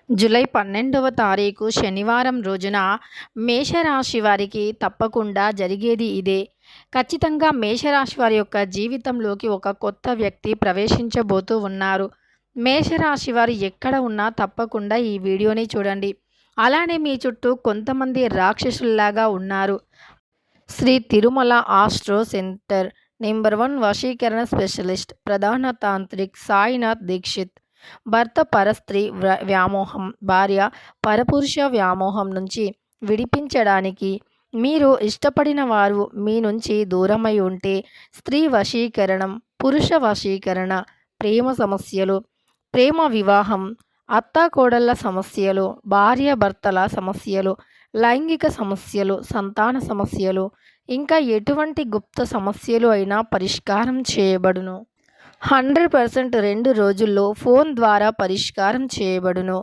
July 12వ తారీఖు శనివారం రోజున మేషరాశి వారికి తప్పకుండా జరిగేది ఇదే. ఖచ్చితంగా మేషరాశి వారి యొక్క జీవితంలోకి ఒక కొత్త వ్యక్తి ప్రవేశించబోతూ ఉన్నారు. మేషరాశి వారు ఎక్కడ ఉన్నా తప్పకుండా ఈ వీడియోని చూడండి. అలానే మీ చుట్టూ కొంతమంది రాక్షసుల్లాగా ఉన్నారు. Shri Tirumala astro centre number 1 వశీకరణ స్పెషలిస్ట్ ప్రధాన తాంత్రిక్ సాయినాథ్ దీక్షిత్. భర్త పరస్త్రీ వ్యామోహం, భార్య పరపురుష వ్యామోహం నుంచి విడిపించడానికి, మీరు ఇష్టపడిన వారు మీ నుంచి దూరమై ఉంటే స్త్రీ వశీకరణం, పురుష వశీకరణ, ప్రేమ సమస్యలు, ప్రేమ వివాహం, అత్తాకోడళ్ళ సమస్యలు, భార్య భర్తల సమస్యలు, లైంగిక సమస్యలు, సంతాన సమస్యలు, ఇంకా ఎటువంటి గుప్త సమస్యలు అయినా పరిష్కారం చేయబడును. 100% 2 రోజుల్లో ఫోన్ ద్వారా పరిష్కారం చేయబడును.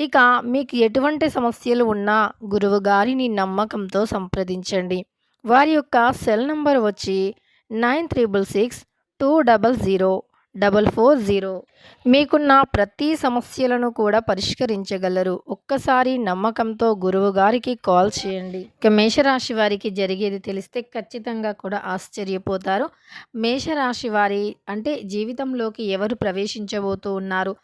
ఇక మీకు ఎటువంటి సమస్యలు ఉన్నా గురువు గారిని నమ్మకంతో సంప్రదించండి. వారి యొక్క సెల్ నంబర్ వచ్చి 9366200440. మీకున్న ప్రతి సమస్యలను కూడా పరిష్కరించగలరు. ఒక్కసారి నమ్మకంతో గురువు గారికి కాల్ చేయండి. ఇక మేషరాశి వారికి జరిగేది తెలిస్తే ఖచ్చితంగా కూడా ఆశ్చర్యపోతారు. మేషరాశి వారి అంటే జీవితంలోకి ఎవరు ప్రవేశించబోతూ ఉన్నారు,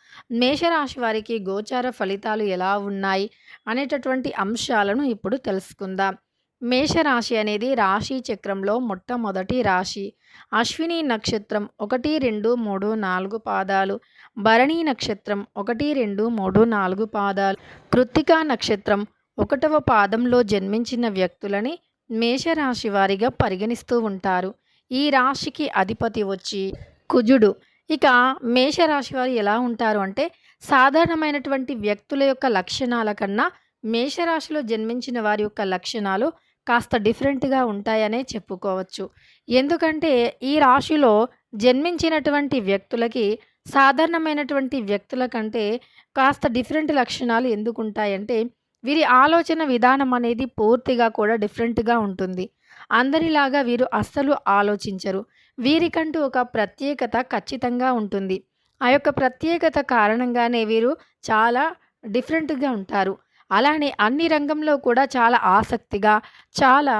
మేషరాశి వారికి గోచార ఫలితాలు ఎలా ఉన్నాయి అనేటటువంటి అంశాలను ఇప్పుడు తెలుసుకుందాం. మేషరాశి అనేది రాశి చక్రంలో మొట్టమొదటి రాశి. అశ్విని నక్షత్రం 1, 2, 3, 4 పాదాలు, భరణి నక్షత్రం 1, 2, 3, 4 పాదాలు, కృత్తికా నక్షత్రం 1వ పాదంలో జన్మించిన వ్యక్తులని మేషరాశి వారిగా పరిగణిస్తూ ఉంటారు. ఈ రాశికి అధిపతి వచ్చి కుజుడు. ఇక మేషరాశి వారు ఎలా ఉంటారు అంటే సాధారణమైనటువంటి వ్యక్తుల యొక్క లక్షణాల కన్నా మేషరాశిలో జన్మించిన వారి యొక్క లక్షణాలు కాస్త డిఫరెంట్గా ఉంటాయనే చెప్పుకోవచ్చు. ఎందుకంటే ఈ రాశిలో జన్మించినటువంటి వ్యక్తులకి సాధారణమైనటువంటి వ్యక్తుల కంటే కాస్త డిఫరెంట్ లక్షణాలు ఎందుకు ఉంటాయంటే వీరి ఆలోచన విధానం అనేది పూర్తిగా కూడా డిఫరెంట్గా ఉంటుంది. అందరిలాగా వీరు అస్సలు ఆలోచించరు. వీరికంటూ ఒక ప్రత్యేకత ఖచ్చితంగా ఉంటుంది. ఆ యొక్క ప్రత్యేకత కారణంగానే వీరు చాలా డిఫరెంట్గా ఉంటారు. అలానే అన్ని రంగంలో కూడా చాలా ఆసక్తిగా, చాలా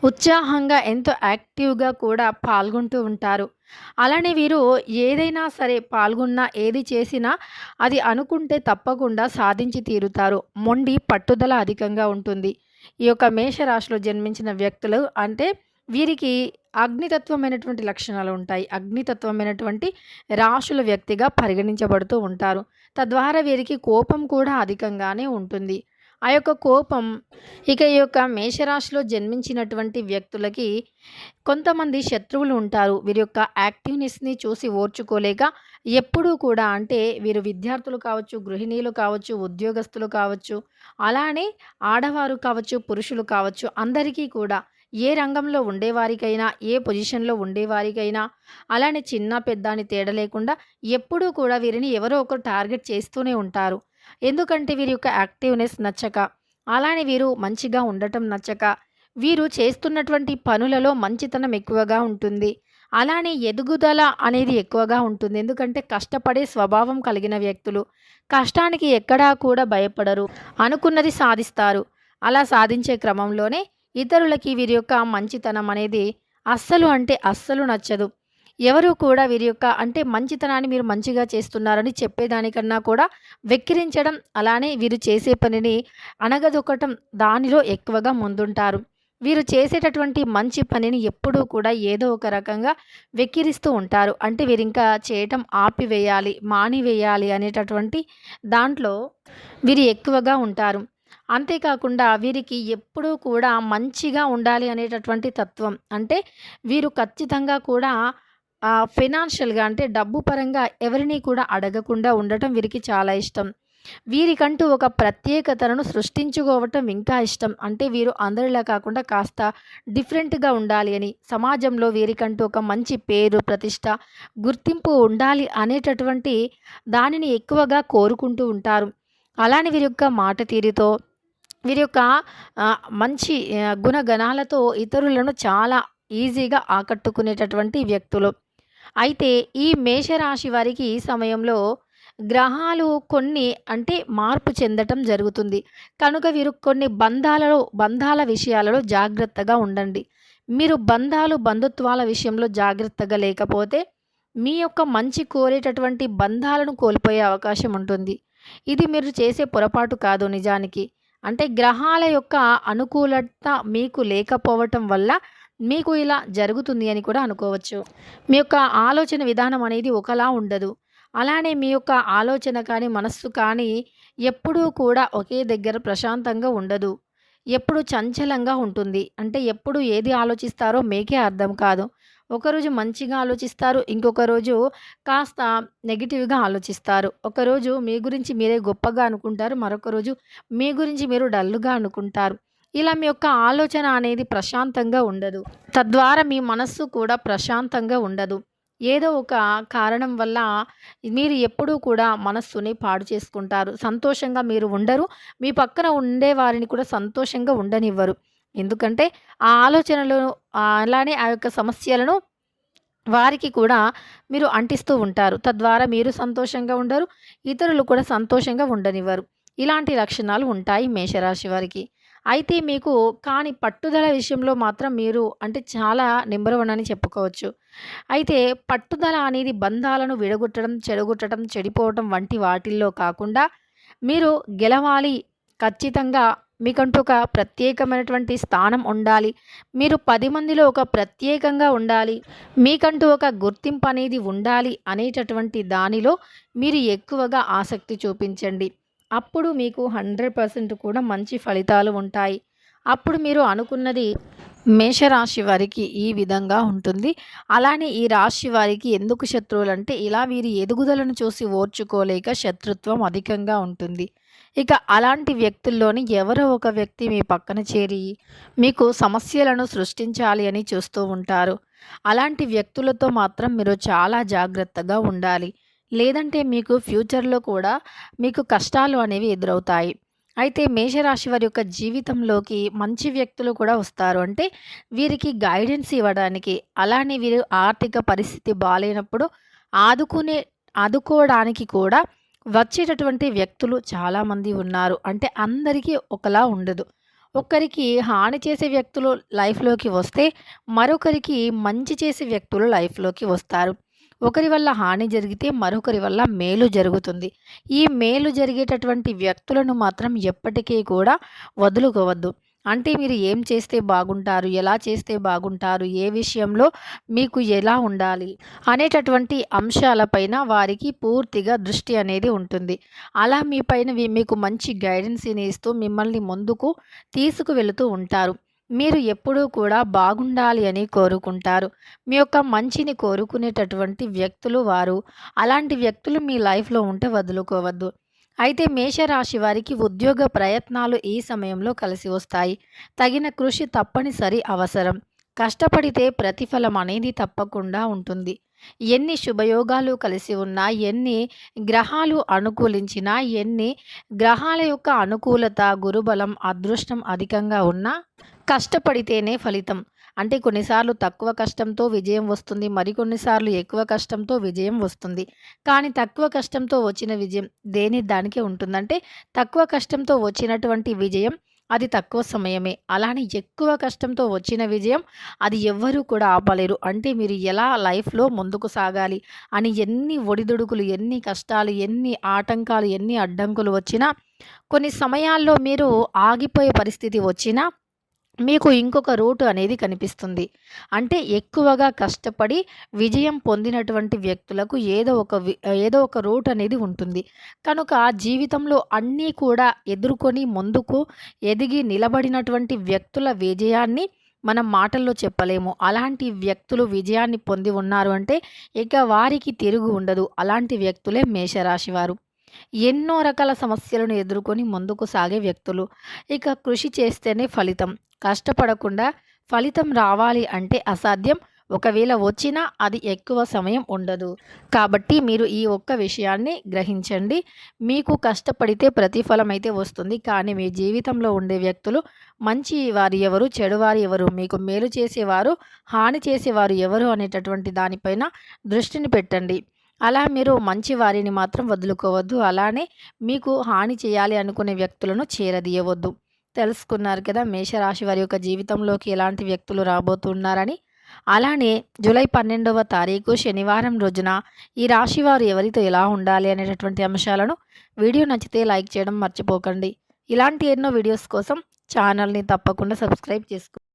ఉత్సాహంగా, ఎంతో యాక్టివ్గా కూడా పాల్గొంటూ ఉంటారు. అలానే వీరు ఏదైనా సరే పాల్గొన్నా, ఏది చేసినా అది అనుకుంటే తప్పకుండా సాధించి తీరుతారు. మొండి పట్టుదల అధికంగా ఉంటుంది. ఈ యొక్క మేషరాశిలో జన్మించిన వ్యక్తులు అంటే వీరికి అగ్నితత్వమైనటువంటి లక్షణాలు ఉంటాయి. అగ్నితత్వమైనటువంటి రాశుల వ్యక్తిగా పరిగణించబడుతూ ఉంటారు. తద్వారా వీరికి కోపం కూడా అధికంగానే ఉంటుంది. ఆ యొక్క కోపం ఇక ఈ యొక్క మేషరాశిలో జన్మించినటువంటి వ్యక్తులకి కొంతమంది శత్రువులు ఉంటారు. వీరి యొక్క యాక్టివ్నెస్ని చూసి ఓర్చుకోలేక ఎప్పుడూ కూడా అంటే వీరు విద్యార్థులు కావచ్చు, గృహిణీలు కావచ్చు, ఉద్యోగస్తులు కావచ్చు, అలానే ఆడవారు కావచ్చు, పురుషులు కావచ్చు, అందరికీ కూడా ఏ రంగంలో ఉండేవారికైనా, ఏ పొజిషన్లో ఉండేవారికైనా అలానే చిన్న పెద్ద అని తేడా లేకుండా ఎప్పుడూ కూడా వీరిని ఎవరో ఒకరు టార్గెట్ చేస్తూనే ఉంటారు. ఎందుకంటే వీరి యొక్క యాక్టివ్నెస్ నచ్చక, అలానే వీరు మంచిగా ఉండటం నచ్చక, వీరు చేస్తున్నటువంటి పనులలో మంచితనం ఎక్కువగా ఉంటుంది. అలానే ఎదుగుదల అనేది ఎక్కువగా ఉంటుంది. ఎందుకంటే కష్టపడే స్వభావం కలిగిన వ్యక్తులు. కష్టానికి ఎక్కడా కూడా భయపడరు. అనుకున్నది సాధిస్తారు. అలా సాధించే క్రమంలోనే ఇతరులకి వీరి యొక్క మంచితనం అనేది అస్సలు అంటే అస్సలు నచ్చదు. ఎవరు కూడా వీరి యొక్క అంటే మంచితనాన్ని మీరు మంచిగా చేస్తున్నారని చెప్పేదానికన్నా కూడా వెక్కిరించడం, అలానే వీరు చేసే పనిని అణగదొక్కటం, దానిలో ఎక్కువగా ముందుంటారు. వీరు చేసేటటువంటి మంచి పనిని ఎప్పుడూ కూడా ఏదో ఒక రకంగా వెక్కిరిస్తూ ఉంటారు. అంటే వీరింకా చేయటం ఆపివేయాలి, మానివేయాలి అనేటటువంటి దాంట్లో వీరు ఎక్కువగా ఉంటారు. అంతేకాకుండా వీరికి ఎప్పుడూ కూడా మంచిగా ఉండాలి అనేటటువంటి తత్వం. అంటే వీరు ఖచ్చితంగా కూడా ఫైనాన్షియల్‌గా అంటే డబ్బు పరంగా ఎవరిని కూడా అడగకుండా ఉండటం వీరికి చాలా ఇష్టం. వీరికంటూ ఒక ప్రత్యేకతను సృష్టించుకోవటం ఇంకా ఇష్టం. అంటే వీరు అందరిలా కాకుండా కాస్త డిఫరెంట్‌గా ఉండాలి అని, సమాజంలో వీరికంటూ ఒక మంచి పేరు, ప్రతిష్ట, గుర్తింపు ఉండాలి అనేటటువంటి దానిని ఎక్కువగా కోరుకుంటూ ఉంటారు. అలానే వీరి యొక్క మాట తీరుతో, వీరి యొక్క మంచి గుణగణాలతో ఇతరులను చాలా ఈజీగా ఆకట్టుకునేటటువంటి వ్యక్తులు. అయితే ఈ మేషరాశి వారికి ఈ సమయంలో గ్రహాలు కొన్ని అంటే మార్పు చెందటం జరుగుతుంది. కనుక వీరు కొన్ని బంధాల విషయాలలో జాగ్రత్తగా ఉండండి. మీరు బంధుత్వాల విషయంలో జాగ్రత్తగా లేకపోతే మీ యొక్క మంచి కోరేటటువంటి బంధాలను కోల్పోయే అవకాశం ఉంటుంది. ఇది మీరు చేసే పొరపాటు కాదు నిజానికి. అంటే గ్రహాల యొక్క అనుకూలత మీకు లేకపోవటం వల్ల మీకు ఇలా జరుగుతుంది అని కూడా అనుకోవచ్చు. మీ యొక్క ఆలోచన విధానం అనేది ఒకలా ఉండదు. అలానే మీ యొక్క ఆలోచన కానీ, మనస్సు కానీ ఎప్పుడూ కూడా ఒకే దగ్గర ప్రశాంతంగా ఉండదు. ఎప్పుడు చంచలంగా ఉంటుంది. అంటే ఎప్పుడు ఏది ఆలోచిస్తారో మీకే అర్థం కాదు. ఒకరోజు మంచిగా ఆలోచిస్తారు. ఇంకొక రోజు కాస్త నెగెటివ్‌గా ఆలోచిస్తారు. ఒకరోజు మీ గురించి మీరే గొప్పగా అనుకుంటారు. మరొక రోజు మీ గురించి మీరు డల్‌గా అనుకుంటారు. ఇలా మీ యొక్క ఆలోచన అనేది ప్రశాంతంగా ఉండదు. తద్వారా మీ మనస్సు కూడా ప్రశాంతంగా ఉండదు. ఏదో ఒక కారణం వల్ల మీరు ఎప్పుడూ కూడా మనస్సుని పాడు చేసుకుంటారు. సంతోషంగా మీరు ఉండరు. మీ పక్కన ఉండేవారిని కూడా సంతోషంగా ఉండనివ్వరు. ఎందుకంటే ఆ ఆలోచనలు అలానే ఆ యొక్క సమస్యలను వారికి కూడా మీరు అంటిస్తూ ఉంటారు. తద్వారా మీరు సంతోషంగా ఉండరు. ఇతరులు కూడా సంతోషంగా ఉండనివ్వరు. ఇలాంటి లక్షణాలు ఉంటాయి మేషరాశి వారికి. అయితే మీకు కానీ పట్టుదల విషయంలో మాత్రం మీరు అంటే చాలా నంబర్ 1 అని చెప్పుకోవచ్చు. అయితే పట్టుదల అనేది బంధాలను విడగొట్టడం, చెడగొట్టడం, చెడిపోవటం వంటి వాటిల్లో కాకుండా మీరు గెలవాలి. ఖచ్చితంగా మీకంటూ ఒక ప్రత్యేకమైనటువంటి స్థానం ఉండాలి. మీరు 10 మందిలో ఒక ప్రత్యేకంగా ఉండాలి. మీకంటూ ఒక గుర్తింపు అనేది ఉండాలి అనేటటువంటి దానిలో మీరు ఎక్కువగా ఆసక్తి చూపించండి. అప్పుడు మీకు 100% కూడా మంచి ఫలితాలు ఉంటాయి. అప్పుడు మీరు అనుకున్నది మేషరాశి వారికి ఈ విధంగా ఉంటుంది. అలానే ఈ రాశి వారికి ఎందుకు శత్రువులంటే ఇలా వీరి ఎదుగుదలను చూసి ఓర్చుకోలేక శత్రుత్వం అధికంగా ఉంటుంది. ఇక అలాంటి వ్యక్తుల్లోని ఎవరో ఒక వ్యక్తి మీ పక్కన చేరి మీకు సమస్యలను సృష్టించాలి అని చూస్తూ ఉంటారు. అలాంటి వ్యక్తులతో మాత్రం మీరు చాలా జాగ్రత్తగా ఉండాలి. లేదంటే మీకు ఫ్యూచర్‌లో కూడా మీకు కష్టాలు అనేవి ఎదురవుతాయి. అయితే మేషరాశి వారి యొక్క జీవితంలోకి మంచి వ్యక్తులు కూడా వస్తారు. అంటే వీరికి గైడెన్స్ ఇవ్వడానికి, అలానే వీరు ఆర్థిక పరిస్థితి బాలేనప్పుడు ఆదుకునే ఆదుకోవడానికి కూడా వచ్చేటటువంటి వ్యక్తులు చాలామంది ఉన్నారు. అంటే అందరికీ ఒకలా ఉండదు. ఒక్కరికి హాని చేసే వ్యక్తులు లైఫ్‌లోకి వస్తే, మరొకరికి మంచి చేసే వ్యక్తులు లైఫ్‌లోకి వస్తారు. ఒకరి వల్ల హాని జరిగితే మరొకరి వల్ల మేలు జరుగుతుంది. ఈ మేలు జరిగేటటువంటి వ్యక్తులను మాత్రం ఎప్పటికీ కూడా వదులుకోవద్దు. అంటే మీరు ఏం చేస్తే బాగుంటారు? ఎలా చేస్తే బాగుంటారు? ఏ విషయంలో మీకు ఎలా ఉండాలి? అనేటటువంటి అంశాలపైన వారికి పూర్తిగా దృష్టి అనేది ఉంటుంది. అలా మీ పైన మీకు మంచి గైడెన్స్‌ని ఇస్తూ మిమ్మల్ని ముందుకు తీసుకువెళుతూ ఉంటారు. మీరు ఎప్పుడూ కూడా బాగుండాలి అని కోరుకుంటారు. మీ యొక్క మంచిని కోరుకునేటటువంటి వ్యక్తులు వారు. అలాంటి వ్యక్తులు మీ లైఫ్‌లో ఉంటే వదులుకోవద్దు. అయితే మేషరాశి వారికి ఉద్యోగ ప్రయత్నాలు ఈ సమయంలో కలిసి వస్తాయి. తగిన కృషి తప్పనిసరి అవసరం. కష్టపడితే ప్రతిఫలం అనేది తప్పకుండా ఉంటుంది. ఎన్ని శుభయోగాలు కలిసి ఉన్నా, ఎన్ని గ్రహాలు అనుకూలించినా, ఎన్ని గ్రహాల యొక్క అనుకూలత, గురుబలం, అదృష్టం అధికంగా ఉన్నా కష్టపడితేనే ఫలితం. అంటే కొన్నిసార్లు తక్కువ కష్టంతో విజయం వస్తుంది. మరికొన్నిసార్లు ఎక్కువ కష్టంతో విజయం వస్తుంది. కానీ తక్కువ కష్టంతో వచ్చిన విజయం దానికే ఉంటుంది. అంటే తక్కువ కష్టంతో వచ్చినటువంటి విజయం అది తక్కువ సమయమే. అలానే ఎక్కువ కష్టంతో వచ్చిన విజయం అది ఎవ్వరూ కూడా ఆపలేరు. అంటే మీరు ఎలా లైఫ్‌లో ముందుకు సాగాలి అని ఎన్ని ఒడిదుడుకులు, ఎన్ని కష్టాలు, ఎన్ని ఆటంకాలు, ఎన్ని అడ్డంకులు వచ్చినా, కొన్ని సమయాల్లో మీరు ఆగిపోయే పరిస్థితి వచ్చినా మీకు ఇంకొక రూట్ అనేది కనిపిస్తుంది. అంటే ఎక్కువగా కష్టపడి విజయం పొందినటువంటి వ్యక్తులకు ఏదో ఒక రూట్ అనేది ఉంటుంది. కనుక జీవితంలో అన్నీ కూడా ఎదుర్కొని ముందుకు ఎదిగి నిలబడినటువంటి వ్యక్తుల విజయాన్ని మనం మాటల్లో చెప్పలేము. అలాంటి వ్యక్తులు విజయాన్ని పొంది ఉన్నారు అంటే ఇక వారికి తిరుగు ఉండదు. అలాంటి వ్యక్తులే మేషరాశి వారు. ఎన్నో రకాల సమస్యలను ఎదుర్కొని ముందుకు సాగే వ్యక్తులు. ఇక కృషి చేస్తేనే ఫలితం. కష్టపడకుండా ఫలితం రావాలి అంటే అసాధ్యం. ఒకవేళ వచ్చినా అది ఎక్కువ సమయం ఉండదు. కాబట్టి మీరు ఈ ఒక్క విషయాన్ని గ్రహించండి. మీకు కష్టపడితే ప్రతిఫలం అయితే వస్తుంది. కానీ మీ జీవితంలో ఉండే వ్యక్తులు మంచి వారు ఎవరు? చెడువారు ఎవరు? మీకు మేలు చేసేవారు, హాని చేసేవారు ఎవరు అనేటటువంటి దానిపైన దృష్టిని పెట్టండి. అలా మీరు మంచి వారిని మాత్రం వదులుకోవద్దు. అలానే మీకు హాని చేయాలి అనుకునే వ్యక్తులను చేరదీయవద్దు. తెలుసుకున్నారు కదా మేషరాశి వారి యొక్క జీవితంలోకి ఎలాంటి వ్యక్తులు రాబోతున్నారని. అలానే జూలై 12వ తారీఖు శనివారం రోజున ఈ రాశి వారు ఎవరితో ఎలా ఉండాలి అనేటటువంటి అంశాలను వీడియో నచ్చితే లైక్ చేయడం మర్చిపోకండి. ఇలాంటి ఎన్నో వీడియోస్ కోసం ఛానల్ని తప్పకుండా సబ్స్క్రైబ్ చేసుకోండి.